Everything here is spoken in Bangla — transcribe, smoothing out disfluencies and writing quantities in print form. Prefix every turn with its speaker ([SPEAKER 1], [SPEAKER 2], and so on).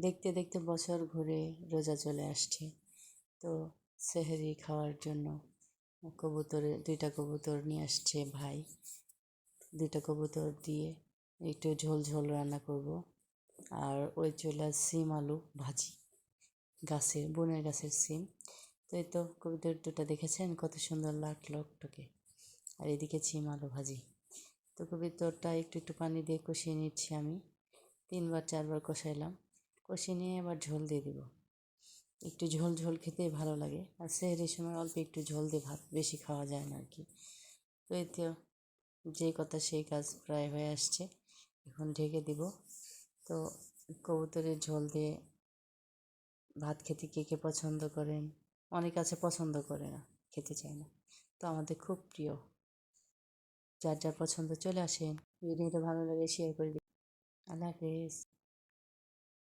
[SPEAKER 1] দেখতে দেখতে বছর ঘুরে রোজা চলে আসছে। তো সেহরি খাওয়ার জন্য দুইটা কবুতর নিয়ে আসছে ভাই। দুইটা কবুতর দিয়ে একটু ঝোল ঝোল রান্না করব। আর ওই চুলা সিম আলু ভাজি, বনের গাছের সিম। তো এই তো কবুতর দুটো দেখেছেন কত সুন্দর টকে। আর এদিকে সিম আলু ভাজি। তো কবুতরটা একটু একটু পানি দিয়ে কষিয়ে নিচ্ছি আমি। 3-4বার কষাইলাম। কষিয়ে নিয়ে এবার ঝোল দিয়ে দিব। একটু ঝোল ঝোল খেতেই ভালো লাগে। আর সেহরির সময় অল্প একটু ঝোল দিয়ে ভাত বেশি খাওয়া যায় না আর কি। তো এই তো যে কথা সেই কাজ প্রায় হয়ে আসছে। এখন ঢেকে দিব। তো কবুতরের ঝোল দিয়ে ভাত খেতে কে কে পছন্দ করেন? অনেক আছে পছন্দ করে না, খেতে চায় না। তো আমাদের খুব প্রিয়। যার যার পছন্দ চলে আসেন। ভিডিওটা ভালো লাগে শেয়ার করে দিন। আল্লাহ হাফেজ।